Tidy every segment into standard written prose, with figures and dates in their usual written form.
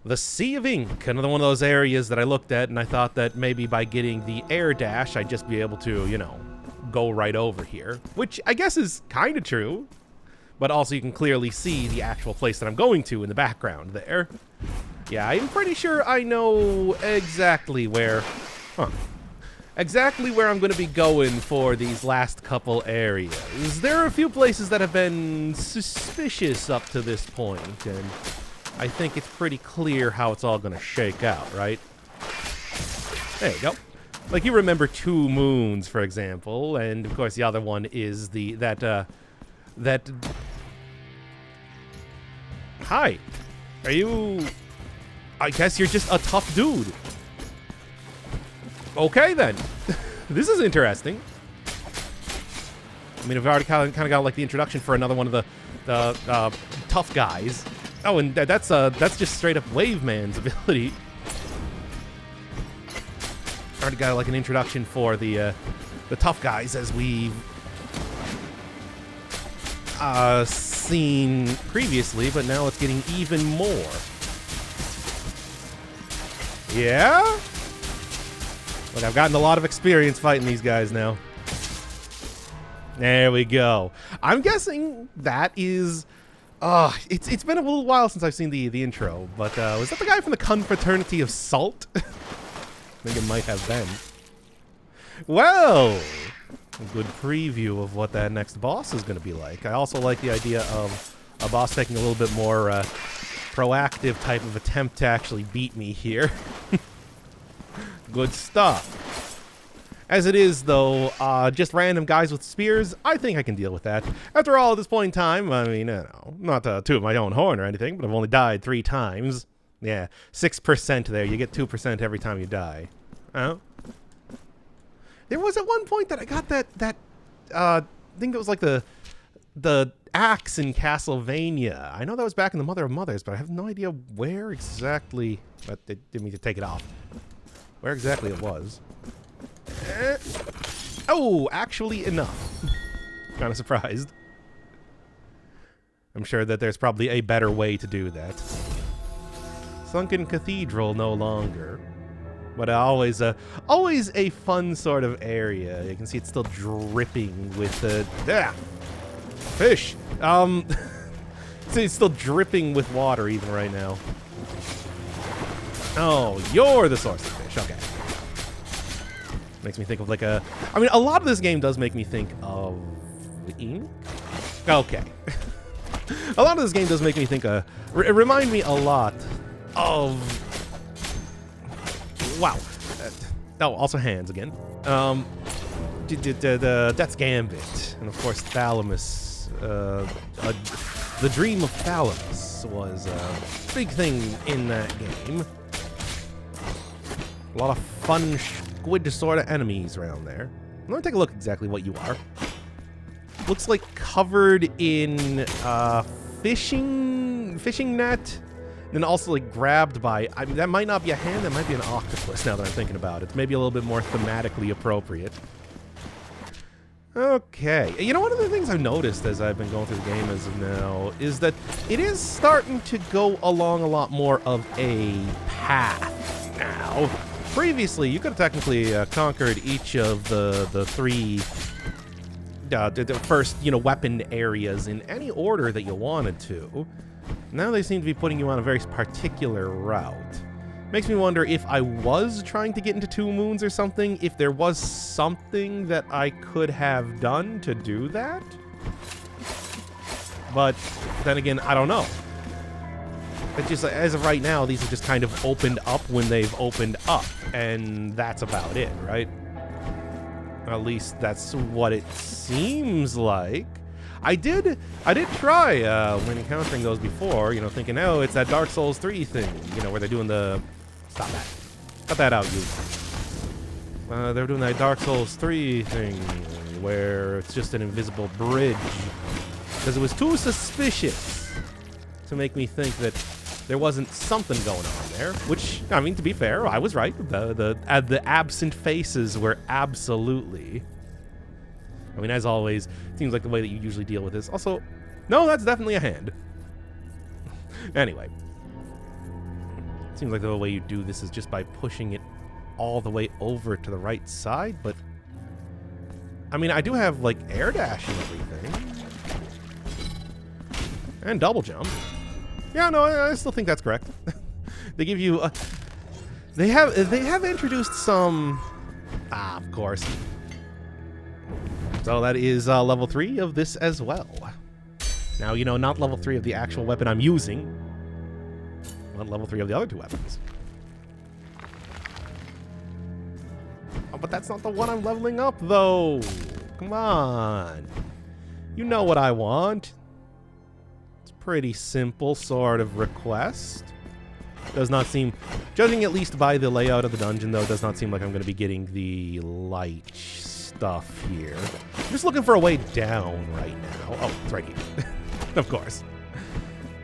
The Sea of Ink, another one of those areas that I looked at, and I thought that maybe by getting the air dash, I'd just be able to, you know, go right over here. Which I guess is kind of true. But also you can clearly see the actual place that I'm going to in the background there. Yeah, I'm pretty sure I know exactly where... exactly where I'm going to be going for these last couple areas. There are a few places that have been suspicious up to this point, and I think it's pretty clear how it's all going to shake out, right? There you go. Like, you remember Two Moons, for example, and of course the other one is Hi. Are you... I guess you're just a tough dude. Okay, then. This is interesting. I mean, I've already kind of got, like, the introduction for another one of the tough guys. Oh, and that's just straight up Wave Man's ability. Already got, like, an introduction for the tough guys as we've seen previously, but now it's getting even more. Yeah? Look, I've gotten a lot of experience fighting these guys now. There we go. I'm guessing that is... it's been a little while since I've seen the intro, but was that the guy from the Confraternity of Salt? I think it might have been. Well, a good preview of what that next boss is going to be like. I also like the idea of a boss taking a little bit more proactive type of attempt to actually beat me here. Good stuff. As it is, though, just random guys with spears, I think I can deal with that. After all, at this point in time, I mean, you know, not to toot my own horn or anything, but I've only died 3 times. Yeah, 6% there. You get 2% every time you die. Oh. There was at one point that I got that I think it was like the axe in Castlevania. I know that was back in the Mother of Mothers, but I have no idea where exactly. But they didn't mean to take it off. Where exactly it was. Oh, actually enough. Kind of surprised. I'm sure that there's probably a better way to do that. Sunken Cathedral no longer. But always a fun sort of area. You can see it's still dripping with the... fish! See, it's still dripping with water even right now. Oh, you're the source of fish. Okay. Makes me think of like a... I mean, a lot of this game does make me think of... ink? Okay. A lot of this game does make me think of... It reminds me a lot of... Wow. Oh, also hands again. The Death's Gambit. And of course, Blasphemous. The Dream of Blasphemous was a big thing in that game. A lot of fun squid sort of enemies around there. Let me take a look exactly what you are. Looks like covered in fishing net. And then also like grabbed by, I mean, that might not be a hand, that might be an octopus now that I'm thinking about it. Maybe a little bit more thematically appropriate. Okay. You know, one of the things I've noticed as I've been going through the game as of now is that it is starting to go along a lot more of a path now. Previously, you could have technically conquered each of the 3 the first, you know, weapon areas in any order that you wanted to. Now they seem to be putting you on a very particular route. Makes me wonder if I was trying to get into Two Moons or something, if there was something that I could have done to do that. But then again, I don't know. It's just, as of right now, these have just kind of opened up when they've opened up, and that's about it, right? At least that's what it seems like. I did try when encountering those before, you know, thinking, oh, it's that Dark Souls 3 thing, you know, where they're doing the... Stop that. Cut that out, you. They're doing that Dark Souls 3 thing, where it's just an invisible bridge. Because it was too suspicious to make me think that there wasn't something going on there, which, I mean, to be fair, I was right. The absent faces were absolutely... I mean, as always, it seems like the way that you usually deal with this. Also, no, that's definitely a hand. Anyway. Seems like the way you do this is just by pushing it all the way over to the right side, but I mean, I do have like air dash and everything. And double jump. Yeah, no, I still think that's correct. They give you they have introduced some of course. So that is level 3 of this as well. Now, you know, not level 3 of the actual weapon I'm using, but level 3 of the other 2 weapons. Oh, but that's not the one I'm leveling up, though. Come on. You know what I want. It's a pretty simple sort of request. Does not seem, judging at least by the layout of the dungeon, though, it does not seem like I'm going to be getting the light stuff here. I'm just looking for a way down right now. Oh, it's right here. Of course.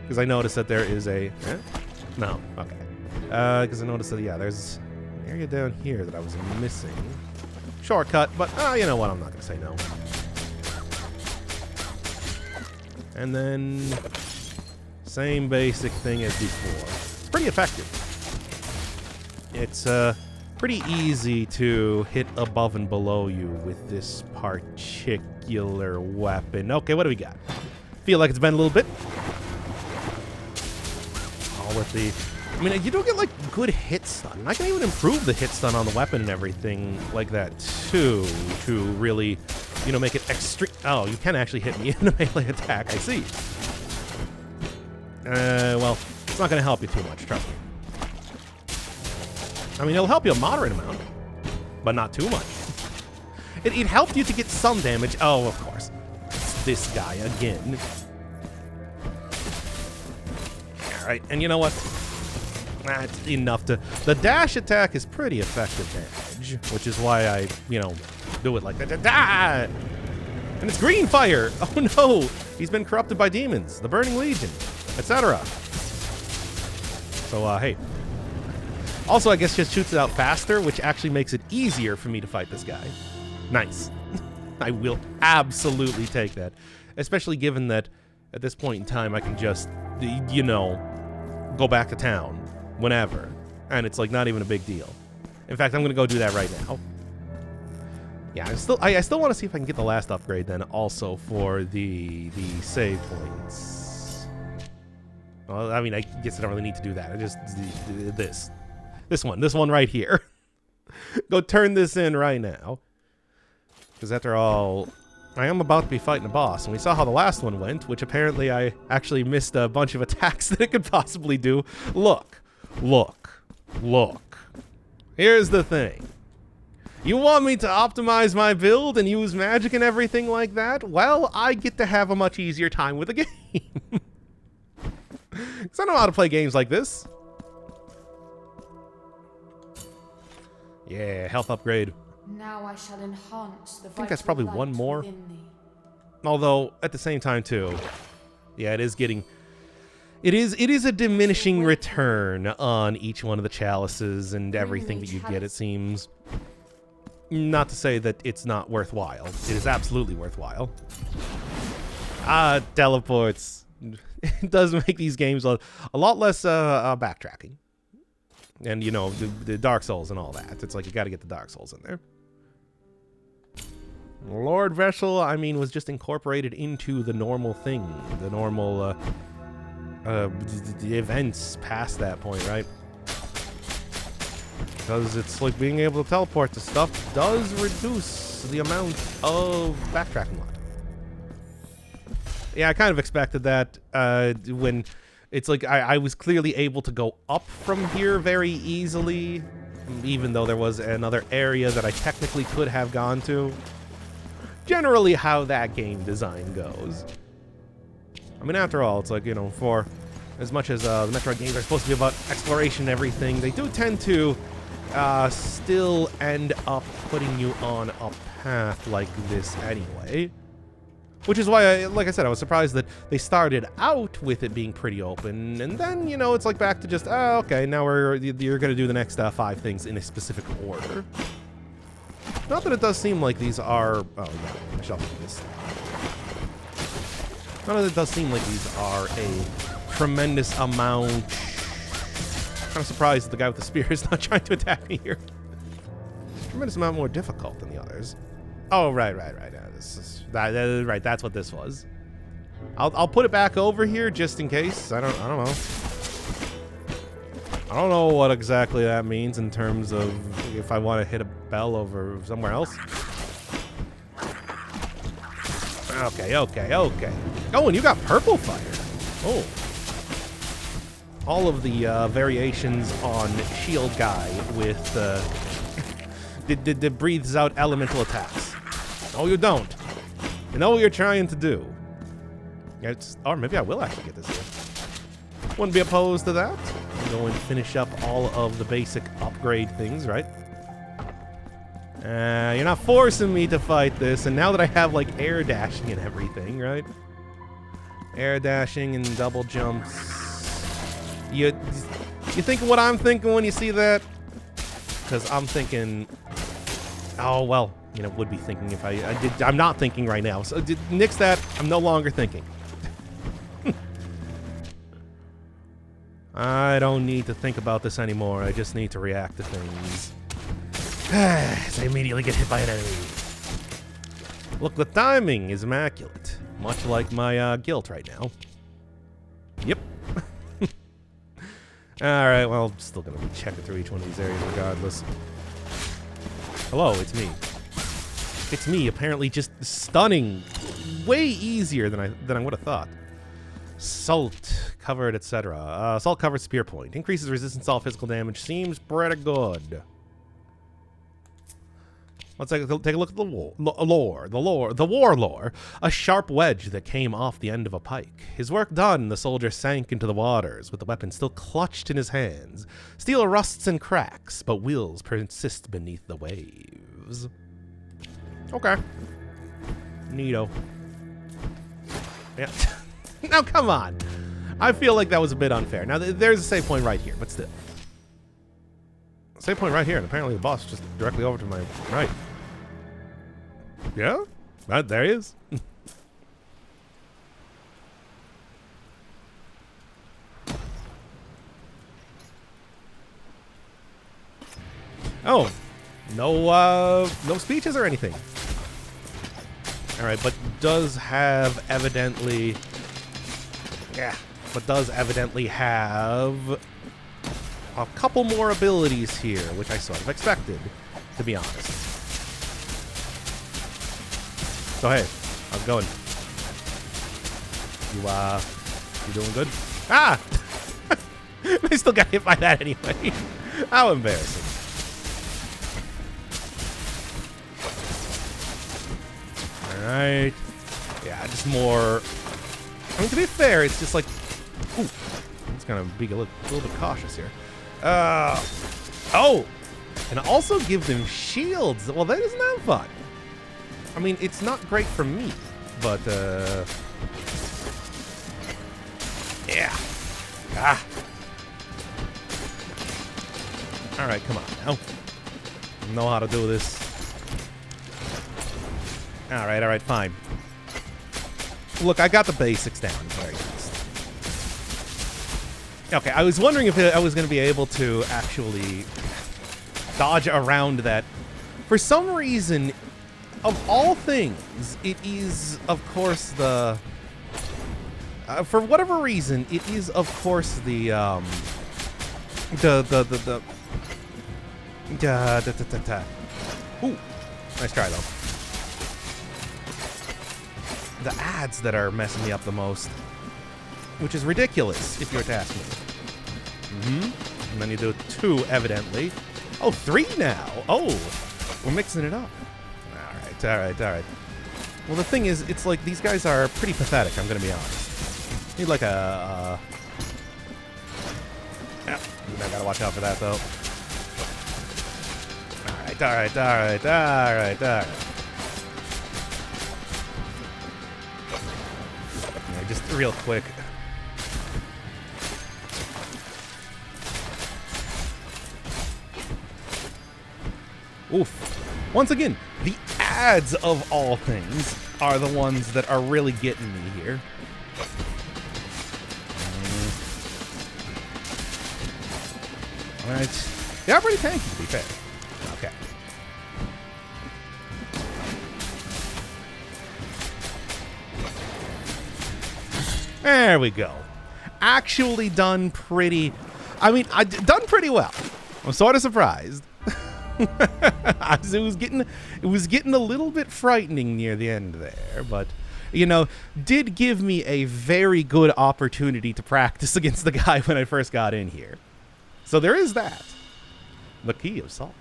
Because I noticed that there is a... No, okay. Because I noticed that, yeah, there's an area down here that I was missing. Shortcut, but you know what? I'm not going to say no. And then... same basic thing as before. It's pretty effective. It's pretty easy to hit above and below you with this particular weapon. Okay, what do we got? Feel like it's been a little bit. Oh, with the... I mean, you don't get, like, good hit stun. I can even improve the hit stun on the weapon and everything like that, too, to really, you know, make it extreme. Oh, you can actually hit me in a melee attack. I see. Well, it's not going to help you too much, trust me. I mean, it'll help you a moderate amount, but not too much. It helped you to get some damage. Oh, of course. It's this guy again. Alright, and you know what? That's enough to... The dash attack is pretty effective damage, which is why I, you know, do it like that. And it's green fire! Oh no! He's been corrupted by demons, the Burning Legion, etc. So, hey. Also, I guess just shoots it out faster, which actually makes it easier for me to fight this guy. Nice. I will absolutely take that. Especially given that at this point in time I can just, you know, go back to town whenever. And it's like not even a big deal. In fact, I'm going to go do that right now. Yeah, I still want to see if I can get the last upgrade then also for the save points. Well, I mean, I guess I don't really need to do that. I just this one right here. Go turn this in right now. Because after all, I am about to be fighting a boss, and we saw how the last one went, which apparently I actually missed a bunch of attacks that it could possibly do. Look. Here's the thing. You want me to optimize my build and use magic and everything like that? Well, I get to have a much easier time with the game. Because I know how to play games like this. Yeah, health upgrade. Now I shall enhance the I think that's probably one more. Although, at the same time, too, yeah, it is getting... It is a diminishing return on each one of the chalices and everything that you get, it seems. Not to say that it's not worthwhile. It is absolutely worthwhile. Teleports. It does make these games a lot less backtracking. And, you know, the Dark Souls and all that. It's like you got to get the Dark Souls in there. Lord Vessel, I mean, was just incorporated into the normal thing. The normal the events past that point, right? Because it's like being able to teleport to stuff does reduce the amount of backtracking lot. Yeah, I kind of expected that when it's like I was clearly able to go up from here very easily, even though there was another area that I technically could have gone to. Generally how that game design goes. I mean, after all, it's like, you know, for as much as the Metroid games are supposed to be about exploration and everything, they do tend to still end up putting you on a path like this anyway. Which is why, like I said, I was surprised that they started out with it being pretty open, and then, you know, it's like back to just, okay, now you're going to do the next 5 things in a specific order. Not that it does seem like these are... Oh, yeah, I shall do this. Not that it does seem like these are a tremendous amount kind of surprised that the guy with the spear is not trying to attack me here. Tremendous amount more difficult than the others. Oh, right. Right, that's what this was. I'll put it back over here just in case. I don't know. I don't know what exactly that means in terms of if I want to hit a bell over somewhere else. Okay. Oh, and you got purple fire. Oh. All of the variations on shield guy with that breathes out elemental attacks. No, you don't. You know what you're trying to do. Or maybe I will actually get this here. Wouldn't be opposed to that. Go and finish up all of the basic upgrade things, right? You're not forcing me to fight this, and now that I have like air dashing and everything, right? Air dashing and double jumps. You think what I'm thinking when you see that? Because I'm thinking, oh well, you know, would be thinking if I did. I'm not thinking right now. So nix that. I'm no longer thinking. I don't need to think about this anymore. I just need to react to things. As I immediately get hit by an enemy. Look, the timing is immaculate. Much like my guilt right now. Yep. Alright, well, I'm still gonna be checking through each one of these areas regardless. Hello, it's me. It's me, apparently just stunning way easier than I would have thought. Salt covered, etc. Salt covered spear point. Increases resistance to all physical damage. Seems pretty good. Let's take a look at the war lore. A sharp wedge that came off the end of a pike. His work done, the soldier sank into the waters, with the weapon still clutched in his hands. Steel rusts and cracks, but wheels persist beneath the waves. Okay. Neato. Yeah. Now, come on. I feel like that was a bit unfair. Now, there's a save point right here, but still. Save point right here, and apparently the boss just directly over to my right. Yeah? There he is. Oh. No speeches or anything. Alright, but does have evidently... Yeah, but does evidently have a couple more abilities here, which I sort of expected, to be honest. So hey, how's it going? You doing good? Ah! I still got hit by that anyway. How embarrassing. Alright. Yeah, just more... I mean, to be fair, it's just like... Ooh. It's gonna be a little bit cautious here. Oh! And also give them shields. Well, that isn't that fun. I mean, it's not great for me, but, yeah. Ah. Alright, come on now. Know how to do this. Alright, fine. Look, I got the basics down very fast. Okay, I was wondering if I was going to be able to actually dodge around that. For some reason, of all things, it is, of course, the... for whatever reason, it is, of course, the Ooh, nice try, though. The ads that are messing me up the most, which is ridiculous if you were to ask me. And then you do 2, evidently. Oh, 3 now. Oh, we're mixing it up. All right. Well, the thing is, it's like these guys are pretty pathetic, I'm gonna be honest. Need like a yeah, I gotta watch out for that though. All right. Just real quick. Oof. Once again, the ads of all things are the ones that are really getting me here. Alright. They are pretty tanky, to be fair. Okay. There we go. Actually done pretty... I mean, done pretty well. I'm sort of surprised. It was getting a little bit frightening near the end there, but... You know, did give me a very good opportunity to practice against the guy when I first got in here. So there is that. The key of salt.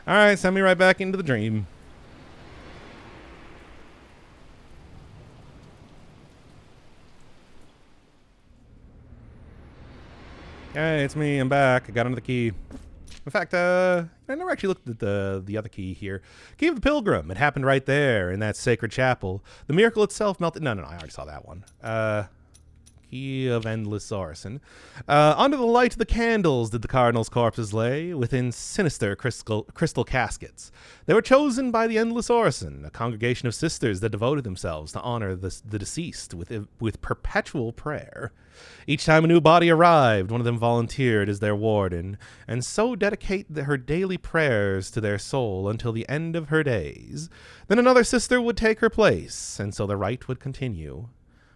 Alright, send me right back into the dream. Hey, it's me. I'm back. I got another key. In fact, I never actually looked at the other key here. Key of the Pilgrim. It happened right there in that sacred chapel. The miracle itself melted... No, I already saw that one. Key of Endless Orison. Under the light of the candles did the cardinal's corpses lay, within sinister crystal caskets. They were chosen by the Endless Orison, a congregation of sisters that devoted themselves to honor the deceased with perpetual prayer. Each time a new body arrived, one of them volunteered as their warden, and so dedicate her daily prayers to their soul until the end of her days. Then another sister would take her place, and so the rite would continue.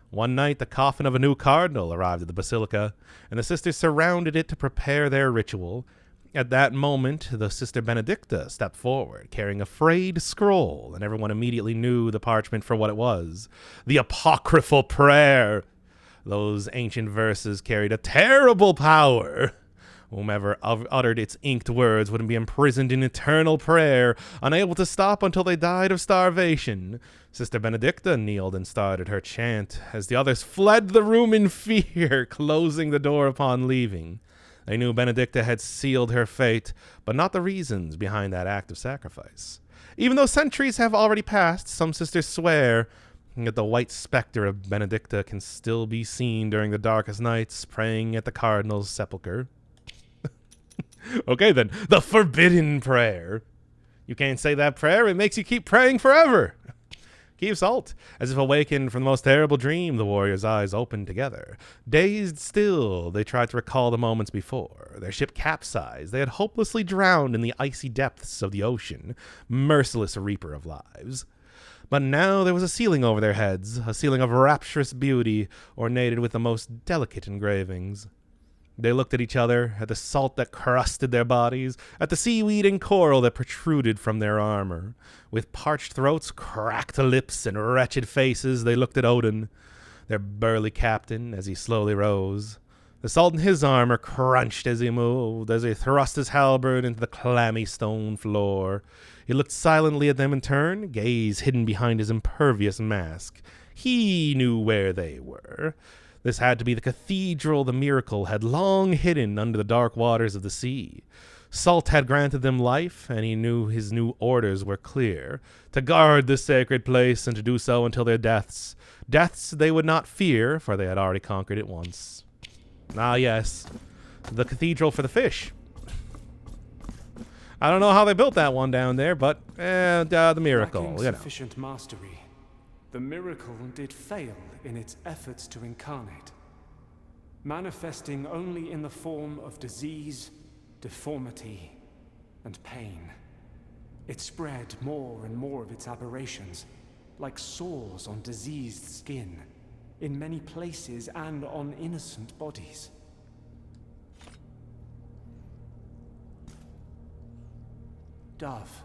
One night, the coffin of a new cardinal arrived at the basilica, and the sisters surrounded it to prepare their ritual. At that moment, the Sister Benedicta stepped forward, carrying a frayed scroll, and everyone immediately knew the parchment for what it was. The apocryphal prayer! Those ancient verses carried a terrible power. Whomever uttered its inked words would be imprisoned in eternal prayer, unable to stop until they died of starvation. Sister Benedicta kneeled and started her chant, as the others fled the room in fear, closing the door upon leaving. They knew Benedicta had sealed her fate, but not the reasons behind that act of sacrifice. Even though centuries have already passed, some sisters swear that the white specter of Benedicta can still be seen during the darkest nights, praying at the cardinal's sepulchre. Okay then, the forbidden prayer. You can't say that prayer, it makes you keep praying forever. Key of Salt. As if awakened from the most terrible dream, the warriors' eyes opened together. Dazed still, they tried to recall the moments before. Their ship capsized. They had hopelessly drowned in the icy depths of the ocean, merciless reaper of lives. But now there was a ceiling over their heads, a ceiling of rapturous beauty, ornated with the most delicate engravings. They looked at each other, at the salt that crusted their bodies, at the seaweed and coral that protruded from their armor. With parched throats, cracked lips, and wretched faces, they looked at Odin, their burly captain, as he slowly rose. The salt in his armor crunched as he moved, as he thrust his halberd into the clammy stone floor. He looked silently at them in turn, gaze hidden behind his impervious mask. He knew where they were. This had to be the cathedral the miracle had long hidden under the dark waters of the sea. Salt had granted them life, and he knew his new orders were clear, to guard this sacred place and to do so until their deaths. Deaths they would not fear, for they had already conquered it once. Ah, yes, the cathedral for the fish. I don't know how they built that one down there, but the miracle, Lacking you know. sufficient mastery, the miracle did fail in its efforts to incarnate, manifesting only in the form of disease, deformity, and pain. It spread more and more of its aberrations, like sores on diseased skin, in many places and on innocent bodies. Dove,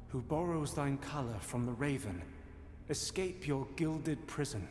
who borrows thine color from the raven, escape your gilded prison.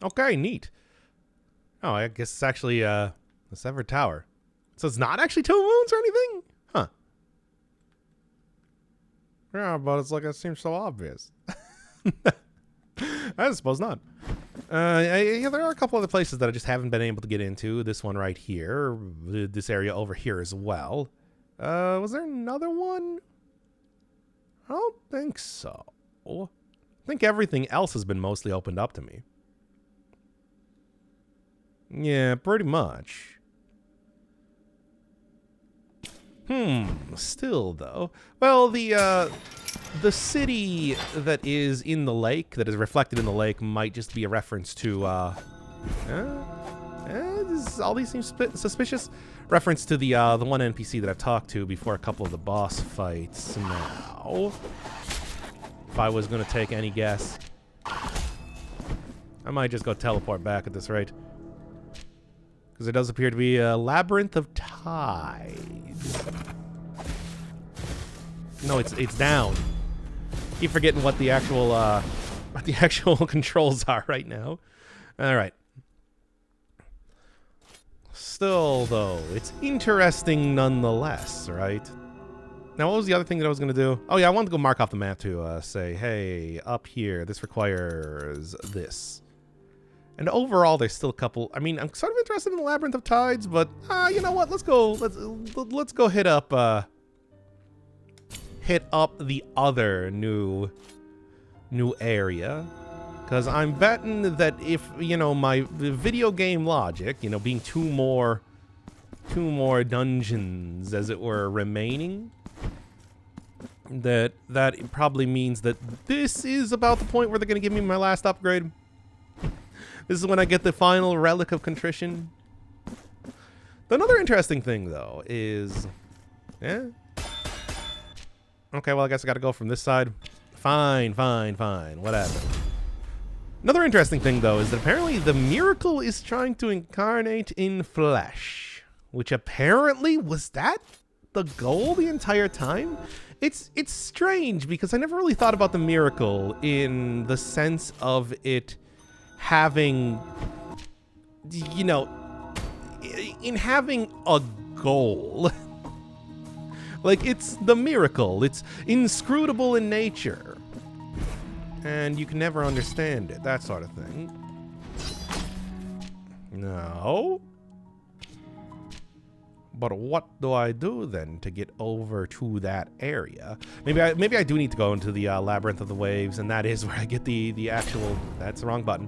Okay, neat. Oh, I guess it's actually the Severed Tower. So it's not actually two moons or anything? Yeah, but it's like it seems so obvious. I suppose not. Yeah, there are a couple other places that I just haven't been able to get into. This one right here. This area over here as well. Was there another one? I don't think so. I think everything else has been mostly opened up to me. Yeah, pretty much. Still though. Well, the city that is in the lake, that is reflected in the lake, might just be a reference to, all these seem suspicious. Reference to the one NPC that I've talked to before a couple of the boss fights. Now, if I was going to take any guess, I might just go teleport back at this rate. Because there does appear to be a labyrinth of tides. No, it's down. Keep forgetting what the actual controls are right now. All right. Still, though, it's interesting nonetheless, right? Now, what was the other thing that I was going to do? Oh, yeah, I wanted to go mark off the map to say, hey, up here, this requires this. And overall, there's still a couple. I mean, I'm sort of interested in the Labyrinth of Tides, but you know what? Let's go hit up the other new area, because I'm betting that if my video game logic, being two more dungeons, as it were, remaining, that probably means that this is about the point where they're going to give me my last upgrade. This is when I get the final Relic of Contrition. Another interesting thing, though, is... Yeah? Okay, well, I guess I gotta go from this side. Fine. Whatever. Another interesting thing, though, is that apparently the miracle is trying to incarnate in flesh. Which apparently, was that the goal the entire time? It's strange, because I never really thought about the miracle in the sense of it having, in having a goal. Like, it's the miracle. It's inscrutable in nature. And you can never understand it, that sort of thing. No. But what do I do then to get over to that area? Maybe I do need to go into the Labyrinth of the Waves, and that is where I get the actual... That's the wrong button.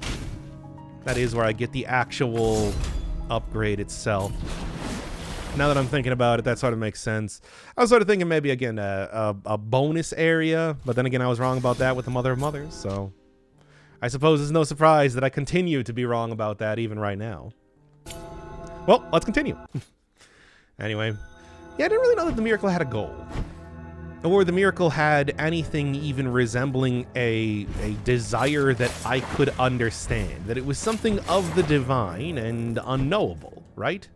That is where I get the actual upgrade itself. Now that I'm thinking about it, that sort of makes sense. I was sort of thinking maybe, again, a bonus area, but then again, I was wrong about that with the Mother of Mothers, so... I suppose it's no surprise that I continue to be wrong about that even right now. Well, let's continue. Anyway, yeah, I didn't really know that the miracle had a goal. Or the miracle had anything even resembling a desire that I could understand. That it was something of the divine and unknowable, right?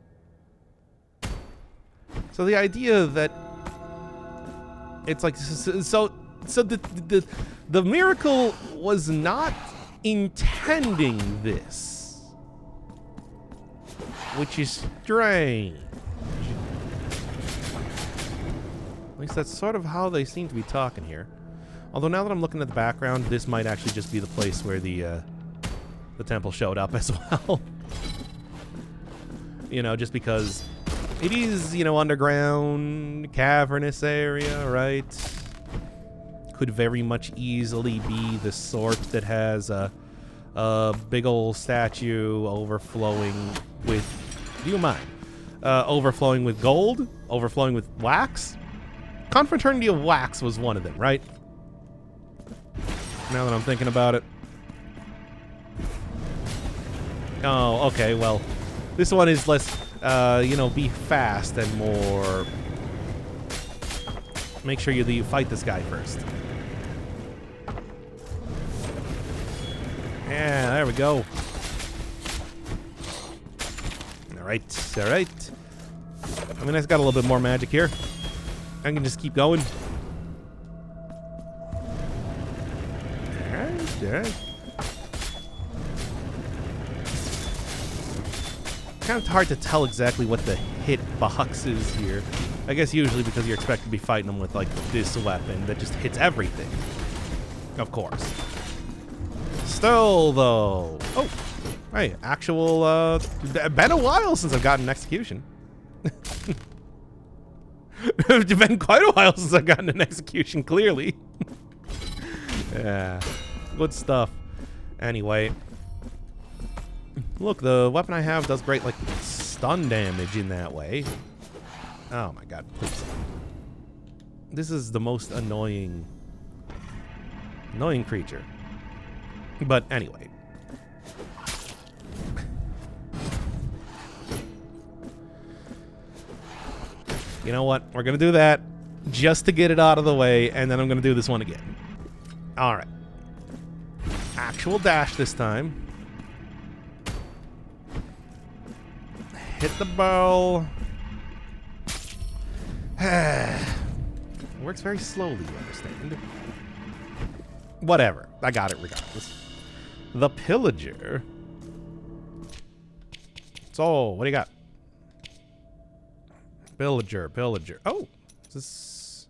So the idea that it's like, so the miracle was not intending this, which is strange. At least that's sort of how they seem to be talking here. Although now that I'm looking at the background, this might actually just be the place where the temple showed up as well. Just because it is, underground, cavernous area, right? Could very much easily be the sort that has a big old statue overflowing with... Do you mind? Overflowing with gold? Overflowing with wax? Confraternity of Wax was one of them, right? Now that I'm thinking about it. Oh, okay, well, this one is less, be fast and more... Make sure you fight this guy first. Yeah, there we go. Alright, alright. I mean, I've got a little bit more magic here. I can just keep going. Alright. kind of hard to tell exactly what the hitbox is here. I guess usually because you're expected to be fighting them with like this weapon that just hits everything. Of course. Still though. Oh, hey, actual. Been a while since I've gotten an execution. It's been quite a while since I've gotten an execution. Clearly. Yeah, good stuff. Anyway. Look, the weapon I have does great, like, stun damage in that way. Oh my god, please. This is the most annoying creature. But anyway. You know what? We're gonna do that just to get it out of the way, and then I'm gonna do this one again. Alright. Actual dash this time. Hit the bow. Works very slowly, you understand. Whatever. I got it regardless. The Pillager. So, what do you got? Pillager. Oh, is this...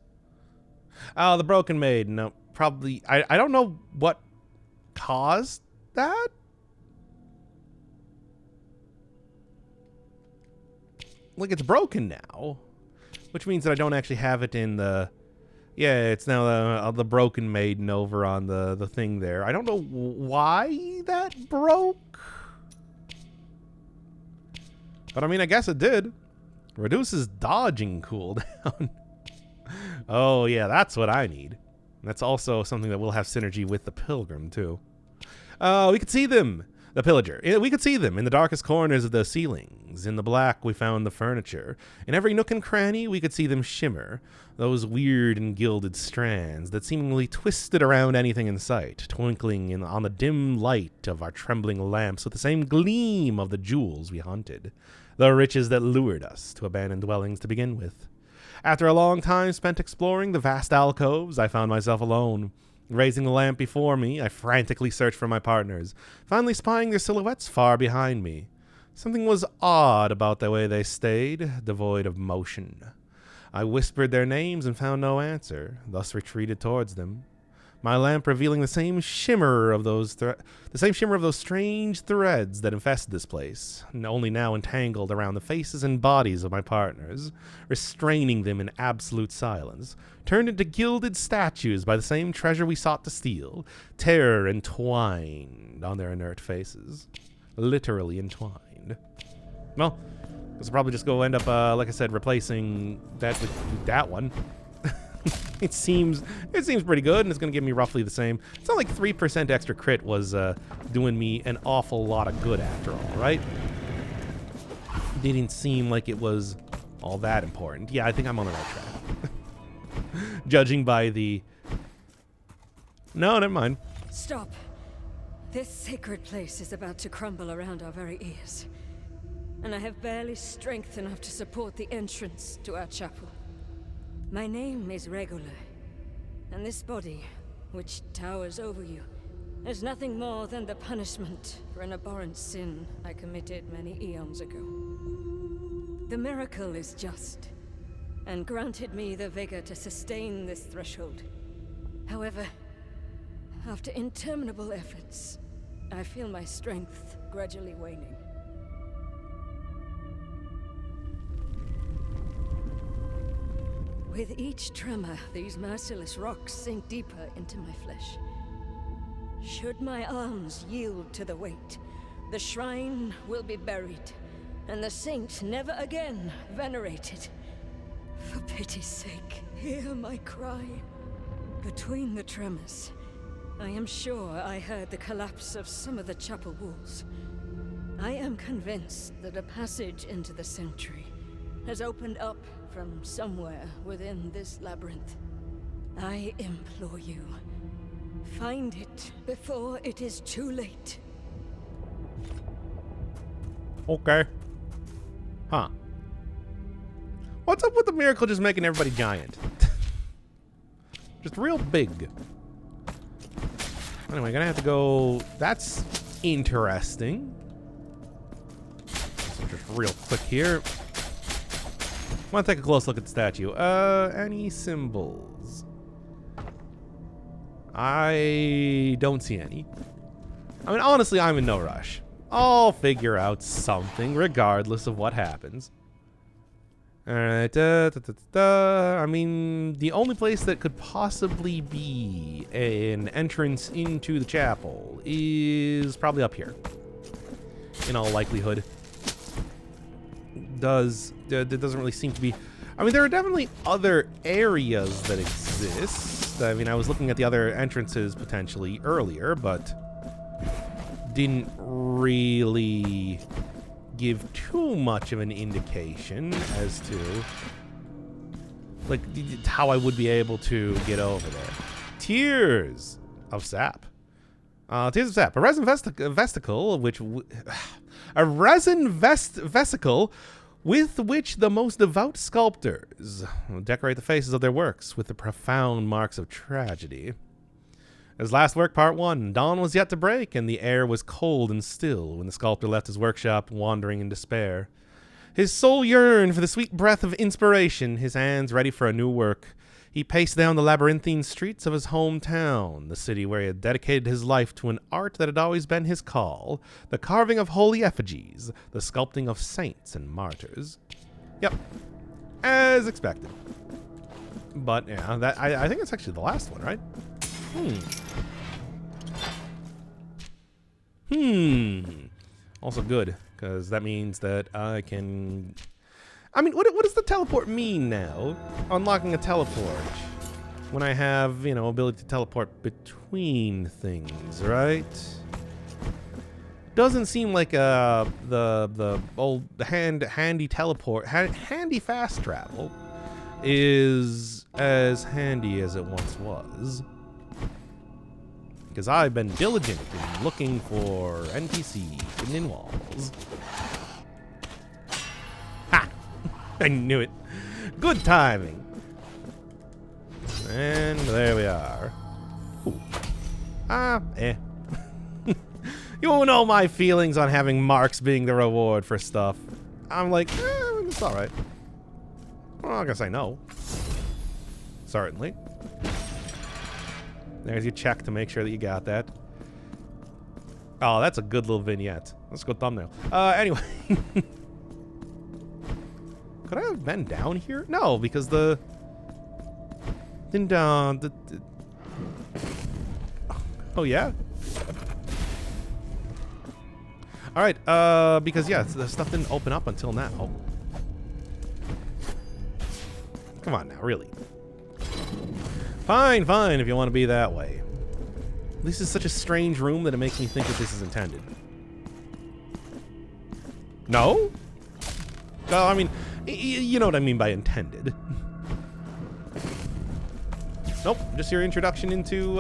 Oh, the Broken Maid. No, probably... I don't know what caused that. Like, it's broken now, which means that I don't actually have it in the... Yeah, it's now the Broken Maiden over on the thing there. I don't know why that broke. But, I mean, I guess it did. Reduces dodging cooldown. Oh, yeah, that's what I need. That's also something that will have synergy with the Pilgrim, too. We could see them. The Pillager. We could see them in the darkest corners of the ceilings. In the black, we found the furniture. In every nook and cranny, we could see them shimmer. Those weird and gilded strands that seemingly twisted around anything in sight, twinkling on the dim light of our trembling lamps with the same gleam of the jewels we hunted. The riches that lured us to abandoned dwellings to begin with. After a long time spent exploring the vast alcoves, I found myself alone. Raising the lamp before me, I frantically searched for my partners, finally spying their silhouettes far behind me. Something was odd about the way they stayed, devoid of motion. I whispered their names and found no answer, thus retreated towards them. My lamp revealing the same shimmer of those strange threads that infested this place, only now entangled around the faces and bodies of my partners, restraining them in absolute silence, turned into gilded statues by the same treasure we sought to steal, terror entwined on their inert faces. Literally entwined. Well, this will probably just go end up, like I said, replacing that with that one. It seems pretty good, and it's going to give me roughly the same. It's not like 3% extra crit was doing me an awful lot of good after all, right? Didn't seem like it was all that important. Yeah, I think I'm on the right track. Judging by the... No, never mind. Stop. This sacred place is about to crumble around our very ears. And I have barely strength enough to support the entrance to our chapel. My name is Regular, and this body, which towers over you, is nothing more than the punishment for an abhorrent sin I committed many eons ago. The miracle is just, and granted me the vigor to sustain this threshold. However, after interminable efforts, I feel my strength gradually waning. With each tremor, these merciless rocks sink deeper into my flesh. Should my arms yield to the weight, the shrine will be buried, and the saint never again venerated. For pity's sake, hear my cry. Between the tremors, I am sure I heard the collapse of some of the chapel walls. I am convinced that a passage into the sanctuary has opened up from somewhere within this labyrinth. I implore you, find it before it is too late. Okay. Huh. What's up with the miracle just making everybody giant? Just real big. Anyway, gonna have to go... That's interesting. just real quick here. Want to take a close look at the statue. Any symbols? I don't see any. I mean, honestly, I'm in no rush. I'll figure out something regardless of what happens. Alright, I mean, the only place that could possibly be an entrance into the chapel is probably up here. In all likelihood. There doesn't really seem to be... I mean, there are definitely other areas that exist. I mean, I was looking at the other entrances potentially earlier, but didn't really give too much of an indication as to like how I would be able to get over there. Tears of Sap. Tears of Sap. A resin vesicle, vesicle with which the most devout sculptors decorate the faces of their works with the profound marks of tragedy. His last work, Part 1, dawn was yet to break, and the air was cold and still when the sculptor left his workshop, wandering in despair. His soul yearned for the sweet breath of inspiration, his hands ready for a new work. He paced down the labyrinthine streets of his hometown, the city where he had dedicated his life to an art that had always been his call, the carving of holy effigies, the sculpting of saints and martyrs. Yep, as expected. But yeah, that I think it's actually the last one, right? Also good, because that means that I can... I mean, what does the teleport mean now? Unlocking a teleport. When I have, you know, ability to teleport between things, right? Doesn't seem like the old handy teleport, handy fast travel is as handy as it once was. Because I've been diligent in looking for NPCs hidden in walls. Ha! I knew it. Good timing. And there we are. Ooh. You won't know my feelings on having marks being the reward for stuff. I'm like, it's alright. I'm not gonna say no. Certainly. There's your check to make sure that you got that. Oh, that's a good little vignette. That's a good thumbnail. Anyway. Could I have been down here? No, because the... Oh, yeah? Alright, because, yeah, the stuff didn't open up until now. Come on now, really. Fine, fine, if you want to be that way. This is such a strange room that it makes me think that this is intended. No? No, I mean, you know what I mean by intended. Nope, just your introduction into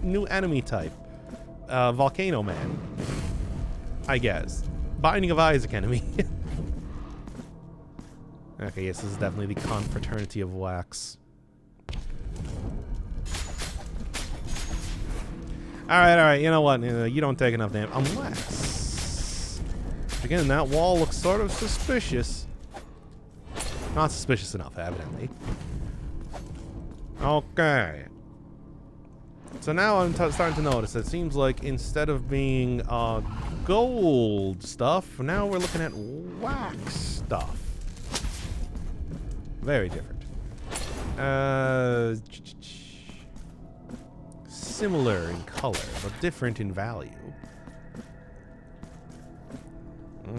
new enemy type. Volcano Man. I guess. Binding of Isaac enemy. Okay, yes, this is definitely the Confraternity of Wax. Alright, you know what? You don't take enough damage. Unless... Again, that wall looks sort of suspicious. Not suspicious enough, evidently. Okay. So now I'm starting to notice that it seems like instead of being gold stuff, now we're looking at wax stuff. Very different. Similar in color, but different in value.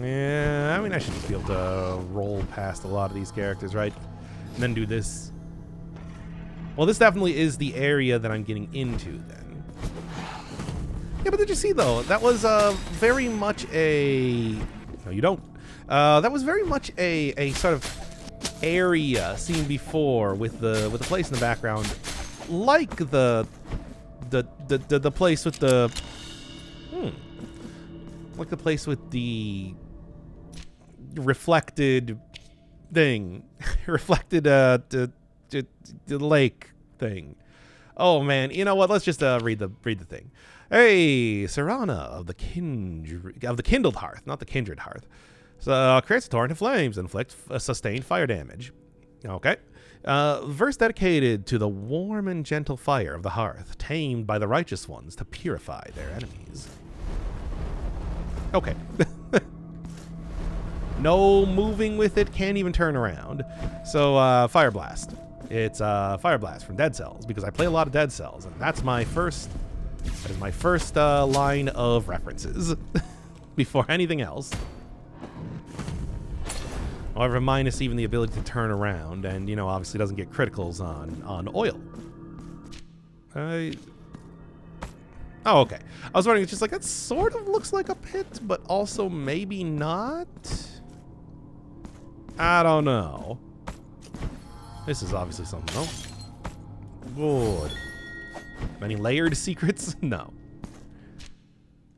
Yeah, I mean, I should just be able to roll past a lot of these characters, right? And then do this. Well, this definitely is the area that I'm getting into, then. Yeah, but did you see, though? That was very much a... No, you don't. That was very much a sort of area seen before with the place in the background, like the place with the like the place with the reflected thing, reflected the lake thing. Oh man, you know what? Let's just read the thing. Hey, Serana of the Kindled Hearth, not the Kindred Hearth. So, creates a torrent of flames, inflicts sustained fire damage. Okay. Verse dedicated to the warm and gentle fire of the hearth, tamed by the righteous ones to purify their enemies. Okay. No moving with it, can't even turn around. So, Fire Blast. It's Fire Blast from Dead Cells, because I play a lot of Dead Cells, and that is my first line of references before anything else. However, minus even the ability to turn around, and, you know, obviously doesn't get criticals on oil. Oh, okay. I was wondering, it's just like, that sort of looks like a pit, but also maybe not? I don't know. This is obviously something else. Good. Any layered secrets? No.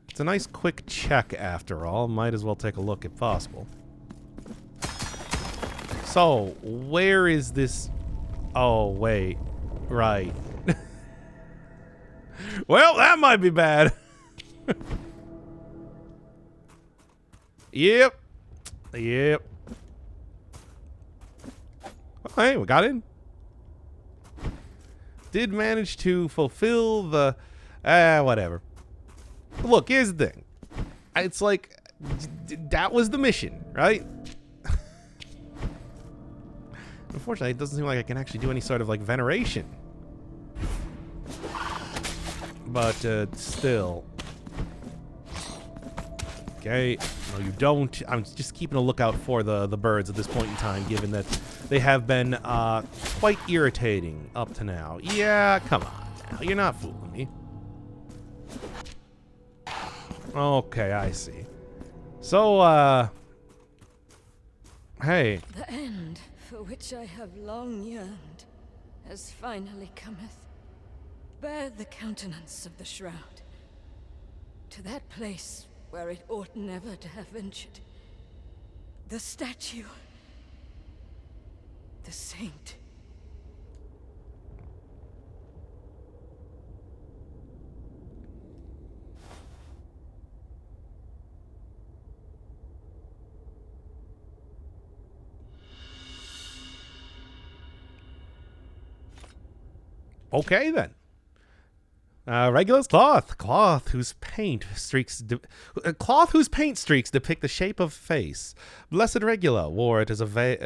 It's a nice quick check after all. Might as well take a look if possible. So, where is this? Oh, wait. Right. Well, that might be bad. Yep. Yep. Hey, we got in. Did manage to fulfill the... whatever. Look, here's the thing. It's like, that was the mission, right? Unfortunately, it doesn't seem like I can actually do any sort of, like, veneration. But, still. Okay. No, you don't. I'm just keeping a lookout for the birds at this point in time, given that they have been quite irritating up to now. Yeah, come on now. You're not fooling me. Okay, I see. So, hey. The end, for which I have long yearned, has finally cometh. Bear the countenance of the shroud, to that place where it ought never to have ventured. The statue. The saint. Okay, then. Regulus cloth whose paint streaks depict the shape of face. Blessed Regula wore it as a veil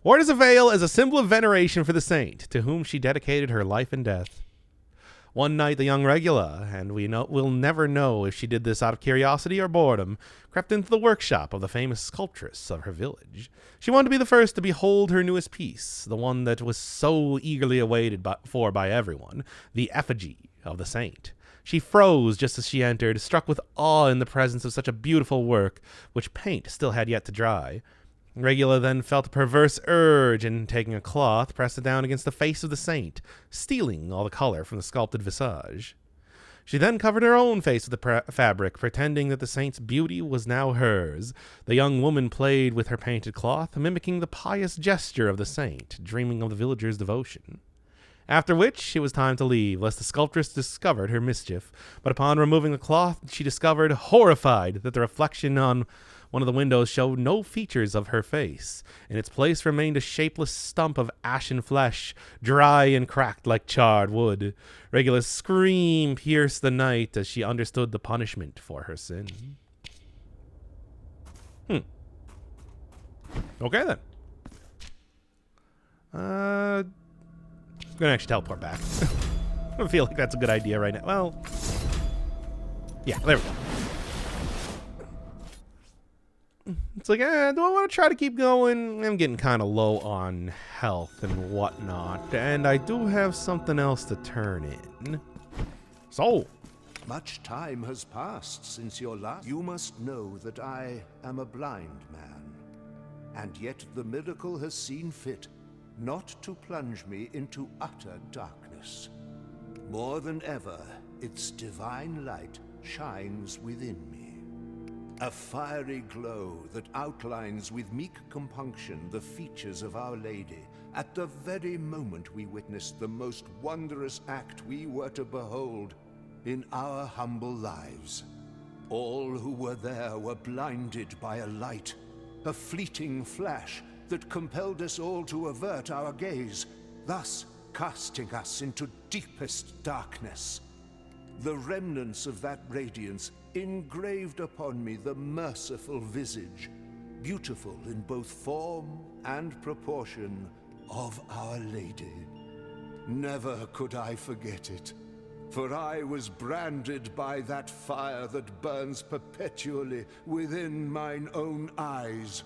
as a symbol of veneration for the saint, to whom she dedicated her life and death. One night, the young Regula, and we'll never know if she did this out of curiosity or boredom, crept into the workshop of the famous sculptress of her village. She wanted to be the first to behold her newest piece, the one that was so eagerly awaited by everyone, the effigy of the saint. She froze just as she entered, struck with awe in the presence of such a beautiful work, which paint still had yet to dry. Regula then felt a perverse urge, and taking a cloth, pressed it down against the face of the saint, stealing all the color from the sculpted visage. She then covered her own face with the fabric, pretending that the saint's beauty was now hers. The young woman played with her painted cloth, mimicking the pious gesture of the saint, dreaming of the villagers' devotion. After which, it was time to leave, lest the sculptress discovered her mischief. But upon removing the cloth, she discovered, horrified, that the reflection on one of the windows showed no features of her face. In its place remained a shapeless stump of ashen flesh, dry and cracked like charred wood. Regula's scream pierced the night as she understood the punishment for her sin. Okay, then. I'm gonna actually teleport back. I feel like that's a good idea right now. Well, yeah, there we go. It's like, do I want to try to keep going? I'm getting kind of low on health and whatnot, and I do have something else to turn in. So, much time has passed since your last. You must know that I am a blind man, and yet the miracle has seen fit not to plunge me into utter darkness. More than ever, its divine light shines within me. A fiery glow that outlines with meek compunction the features of Our Lady at the very moment we witnessed the most wondrous act we were to behold in our humble lives. All who were there were blinded by a light, a fleeting flash that compelled us all to avert our gaze, thus casting us into deepest darkness. The remnants of that radiance engraved upon me the merciful visage, beautiful in both form and proportion, of Our Lady. Never could I forget it, for I was branded by that fire that burns perpetually within mine own eyes.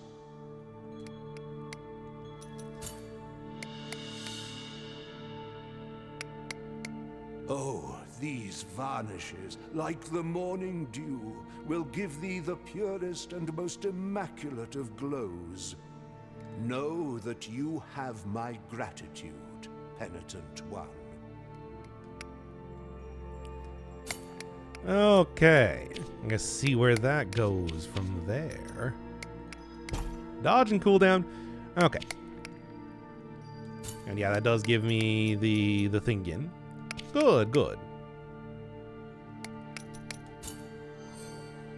Oh, these varnishes, like the morning dew, will give thee the purest and most immaculate of glows. Know that you have my gratitude, penitent one. Okay. I'm gonna see where that goes from there. Dodge and cooldown. Okay. And yeah, that does give me the thing again. Good, good.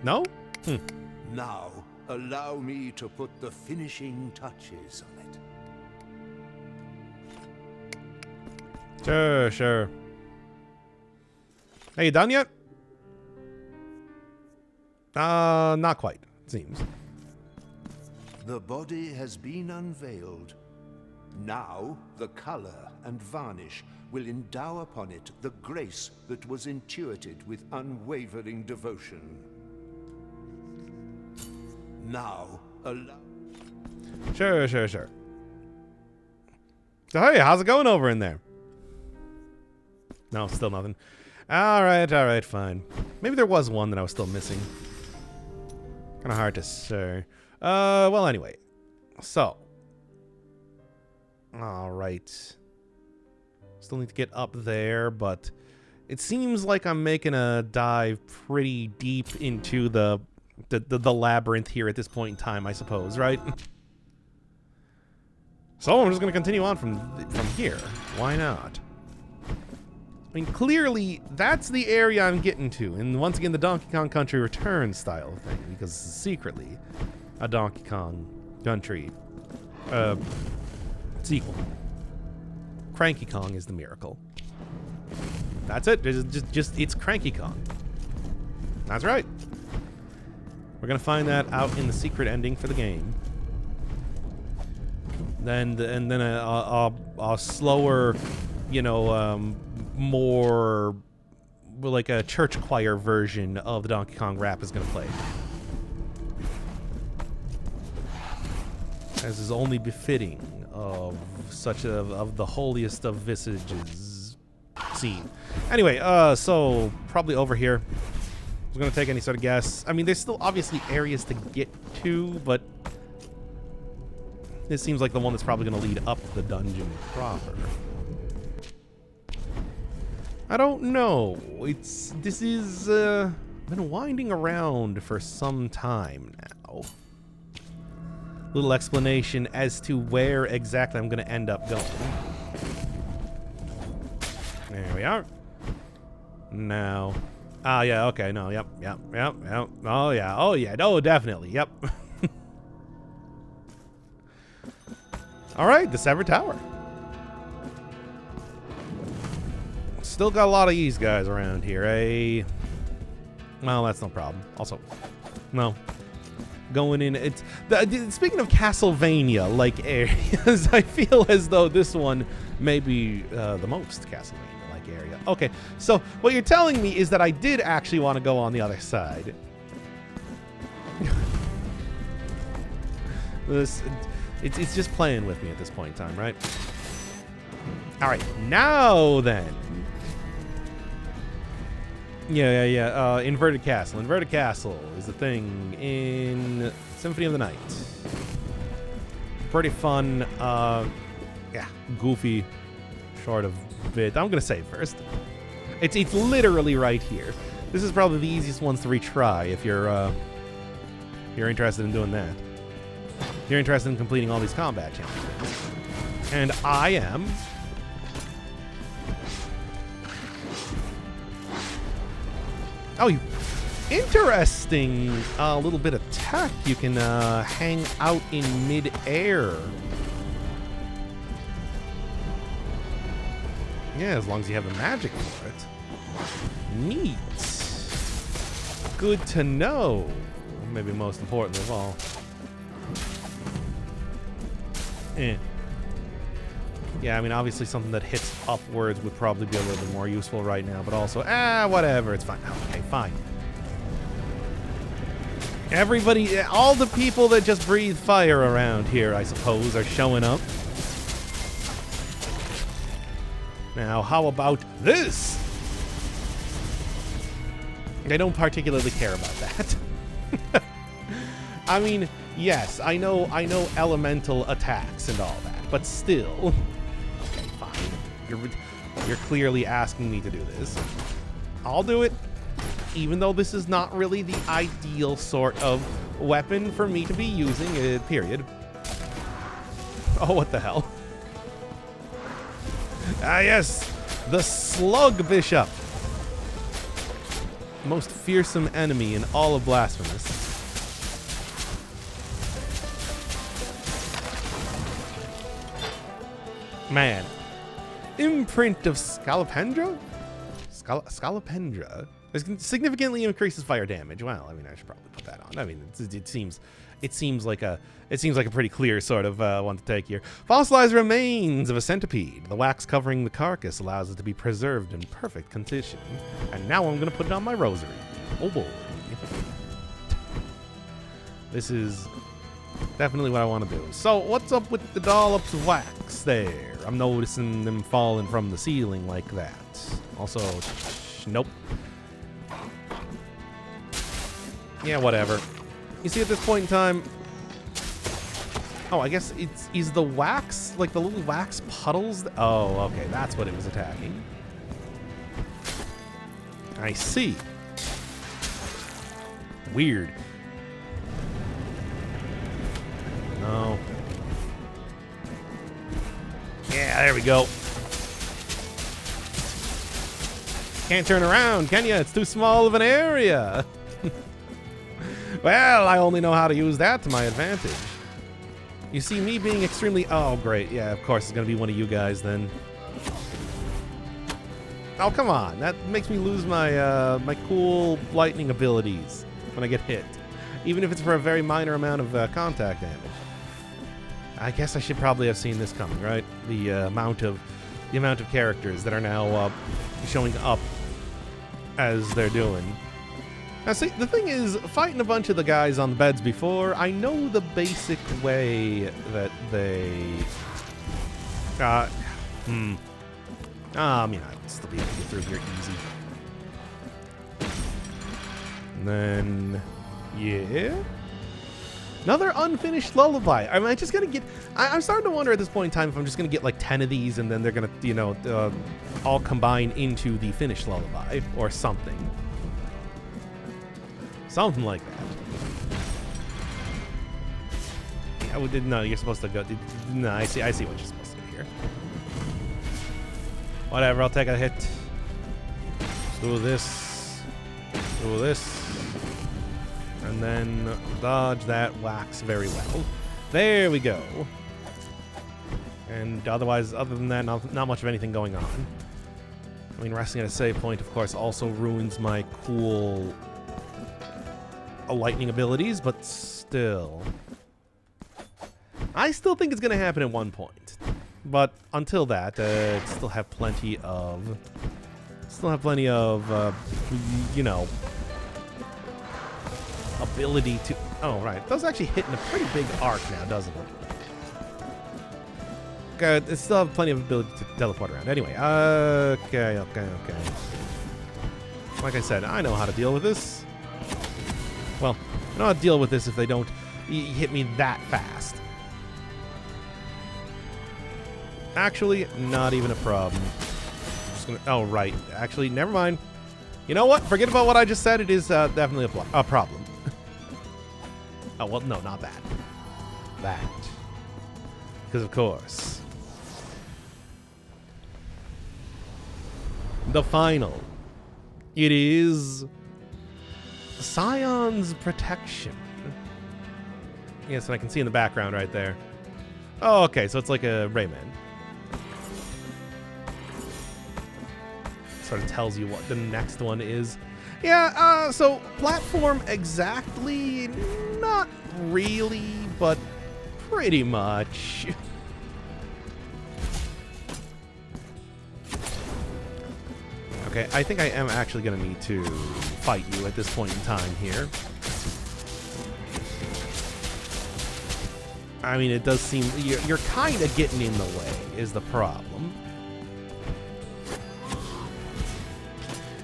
No? Now, allow me to put the finishing touches on it. Sure, sure. Hey, you done yet? Not quite, it seems. The body has been unveiled. Now, the color and varnish will endow upon it the grace that was intuited with unwavering devotion. Now, allow... Sure, sure, sure. So, hey, how's it going over in there? No, still nothing. All right, fine. Maybe there was one that I was still missing. Kind of hard to say. Well, anyway. So. All right. Still need to get up there, but it seems like I'm making a dive pretty deep into the labyrinth here at this point in time, I suppose, right? So I'm just going to continue on from here. Why not? I mean, clearly, that's the area I'm getting to. And once again, the Donkey Kong Country Returns style thing, because secretly, a Donkey Kong Country sequel. Cranky Kong is the miracle. That's it. It's Cranky Kong. That's right. We're gonna find that out in the secret ending for the game. And then a slower, you know, more like a church choir version of the Donkey Kong rap is gonna play. As is only befitting of such of the holiest of visages scene. Anyway, so probably over here. I was gonna take any sort of guess. I mean, there's still obviously areas to get to, but this seems like the one that's probably gonna lead up to the dungeon proper. I don't know. This is been winding around for some time now. Little explanation as to where exactly I'm going to end up going. There we are. Now. Ah, yeah, okay, no, yep. Oh, yeah, no, definitely, yep. All right, the Severed Tower. Still got a lot of these guys around here, eh? Well, that's no problem. Also, no. Going in, speaking of Castlevania-like areas, I feel as though this one may be the most Castlevania-like area. Okay, so what you're telling me is that I did actually want to go on the other side. It's just playing with me at this point in time, right? All right, now then. Yeah. Inverted Castle. Inverted Castle is a thing in Symphony of the Night. Pretty fun. Yeah, goofy, short of bit. I'm gonna save first. It's literally right here. This is probably the easiest ones to retry if you're interested in doing that. If you're interested in completing all these combat challenges, and I am. Oh, you Interesting little bit of tech. You can hang out in mid-air. Yeah, as long as you have the magic for it. Neat. Good to know. Maybe most important of all. Yeah, I mean, obviously something that hits upwards would probably be a little bit more useful right now, but also, whatever, it's fine. Okay, fine. Everybody, all the people that just breathe fire around here, I suppose, are showing up. Now, how about this? I don't particularly care about that. I mean, yes, I know elemental attacks and all that, but still. Okay, fine. You're clearly asking me to do this. I'll do it, even though this is not really the ideal sort of weapon for me to be using, period. Oh, what the hell? Ah, yes, the Slug Bishop. Most fearsome enemy in all of Blasphemous. Man. Imprint of Scolopendra? Scolopendra? This significantly increases fire damage. Well, I mean, I should probably put that on. I mean, it seems like a pretty clear sort of one to take here. Fossilized remains of a centipede. The wax covering the carcass allows it to be preserved in perfect condition. And now I'm gonna put it on my rosary. Oh boy. This is definitely what I want to do. So, what's up with the dollops of wax there? I'm noticing them falling from the ceiling like that. Also, nope. Yeah, whatever. You see, at this point in time... Oh, I guess is the wax, like the little wax puddles? Oh, okay, that's what it was attacking. I see. Weird. No. Yeah, there we go. Can't turn around, can you? It's too small of an area. Well, I only know how to use that to my advantage. You see, me being extremely... Oh, great. Yeah, of course, it's going to be one of you guys, then. Oh, come on. That makes me lose my my cool lightning abilities when I get hit. Even if it's for a very minor amount of contact damage. I guess I should probably have seen this coming, right? The amount of characters that are now showing up as they're doing. Now, see, the thing is, fighting a bunch of the guys on the beds before, I know the basic way that they... I mean, I'd still be able to get through here easy. And then... Yeah? Another unfinished lullaby. Am I just gonna get... I'm starting to wonder at this point in time if I'm just gonna get like 10 of these and then they're gonna, you know, all combine into the finished lullaby or something. Something like that. Yeah, no, you're supposed to go... No, I see what you're supposed to do here. Whatever, I'll take a hit. Let's do this. Do this. And then dodge that wax very well. There we go. And otherwise, other than that, not much of anything going on. I mean, resting at a save point, of course, also ruins my cool lightning abilities, but still. I still think it's going to happen at one point. But until that, still have plenty of... you know... ability to... Oh, right. It does actually hit in a pretty big arc now, doesn't it? Okay, it still have plenty of ability to teleport around. Anyway, okay. Like I said, I know how to deal with this. Well, I know how to deal with this if they don't hit me that fast. Actually, not even a problem. Just gonna, oh, right. Actually, never mind. You know what? Forget about what I just said. It is definitely a problem. Oh, well, no, not that. That. Because, of course. The final. It is Scion's Protection. Yes, and I can see in the background right there. Oh, okay, so it's like a Rayman. Sort of tells you what the next one is. Yeah, so platform exactly, not really, but pretty much. Okay, I think I am actually going to need to fight you at this point in time here. I mean, it does seem you're kind of getting in the way is the problem.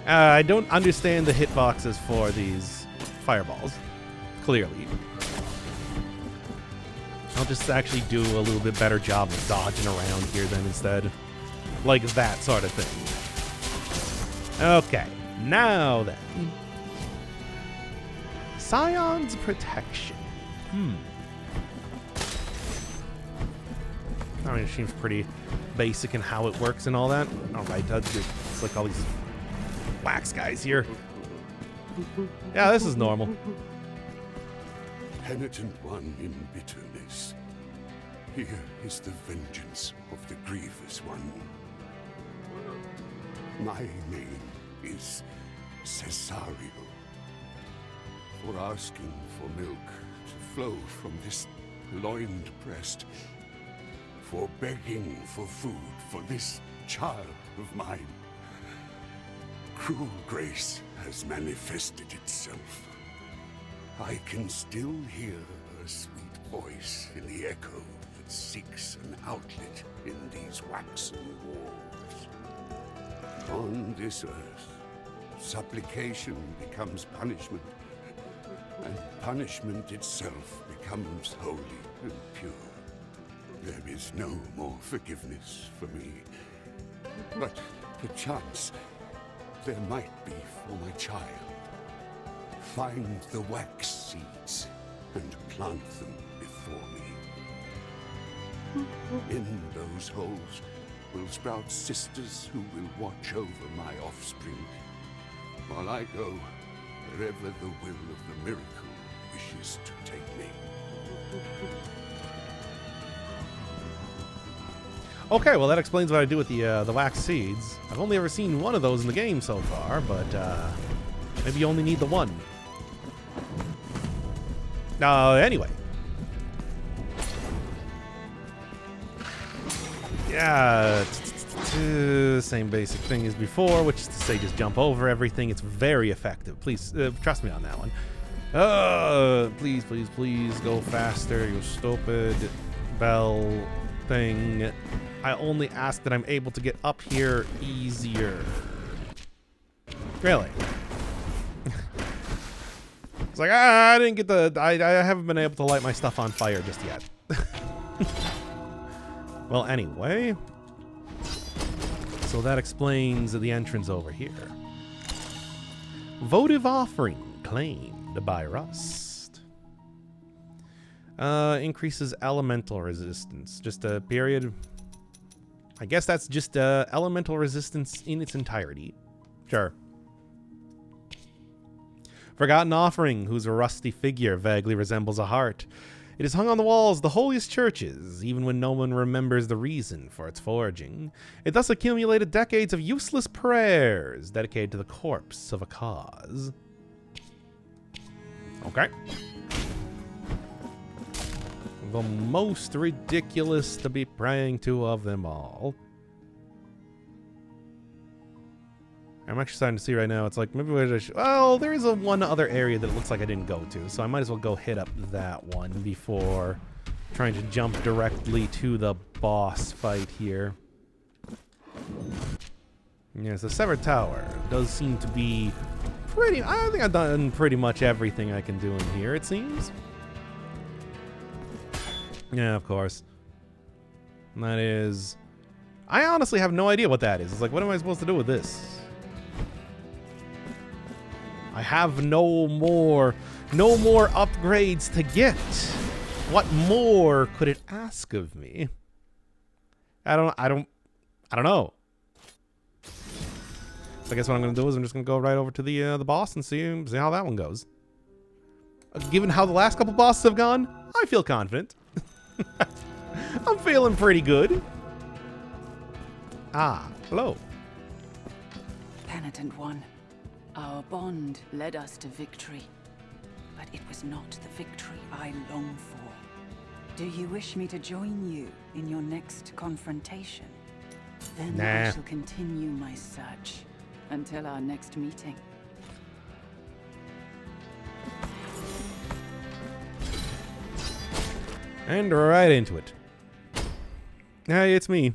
I don't understand the hitboxes for these fireballs, clearly. I'll just actually do a little bit better job of dodging around here then instead. Like that sort of thing. Okay, now then. Scion's Protection. I mean, it seems pretty basic in how it works and all that. Alright, it's like all these wax guys here. Yeah, this is normal. Penitent one in bitterness. Here is the vengeance of the grievous one. My name is Cesario. For asking for milk to flow from this loined breast. For begging for food for this child of mine. Cruel grace has manifested itself. I can still hear her sweet voice in the echo that seeks an outlet in these waxen walls. On this earth, supplication becomes punishment, and punishment itself becomes holy and pure. There is no more forgiveness for me, but perchance there might be for my child. Find the wax seeds and plant them before me. In those holes will sprout sisters who will watch over my offspring, while I go wherever the will of the miracle wishes to take me. Okay, well that explains what I do with the wax seeds. I've only ever seen one of those in the game so far, but maybe you only need the one. Anyway. Yeah, same basic thing as before, which is to say just jump over everything. It's very effective. Please, trust me on that one. Please, please, please go faster, you stupid bell thing. I only ask that I'm able to get up here easier. Really? It's like, I didn't get the... I haven't been able to light my stuff on fire just yet. Well, anyway. So that explains the entrance over here. Votive offering claimed by Rust. Increases elemental resistance. Just a period. I guess that's just elemental resistance in its entirety. Sure. Forgotten offering, whose rusty figure vaguely resembles a heart. It is hung on the walls of the holiest churches, even when no one remembers the reason for its forging. It thus accumulated decades of useless prayers dedicated to the corpse of a cause. Okay. The most ridiculous to be praying to of them all. I'm actually starting to see right now, it's like, maybe I should... Well, there is one other area that it looks like I didn't go to, so I might as well go hit up that one before trying to jump directly to the boss fight here. Yes, the Severed Tower does seem to be pretty... I think I've done pretty much everything I can do in here, it seems. Yeah, of course. And that is... I honestly have no idea what that is. It's like, what am I supposed to do with this? I have no more upgrades to get. What more could it ask of me? I don't know. So I guess what I'm going to do is I'm just going to go right over to the boss and see how that one goes. Given how the last couple bosses have gone, I feel confident. I'm feeling pretty good. Ah, hello. Penitent one, our bond led us to victory, but it was not the victory I long for. Do you wish me to join you in your next confrontation? Then Nah. I shall continue my search until our next meeting. And right into it. Hey, it's me.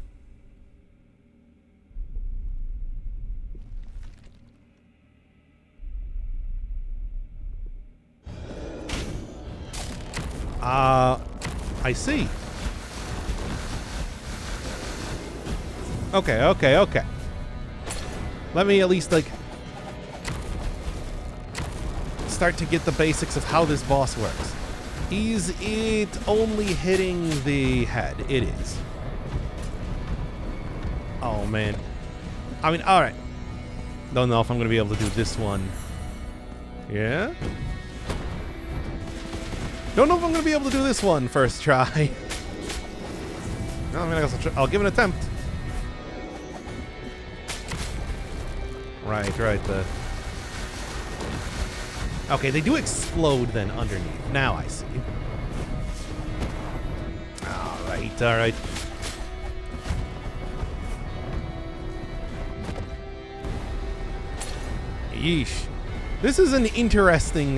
I see. Okay. Let me at least, like, start to get the basics of how this boss works. Is it only hitting the head? It is. Oh, man. I mean, alright. Don't know if I'm going to be able to do this one. Yeah? Don't know if I'm going to be able to do this one first try. No, I mean, I guess I'll give it an attempt. Right. Okay, they do explode then underneath. Now I see. Alright. Yeesh. This is an interesting,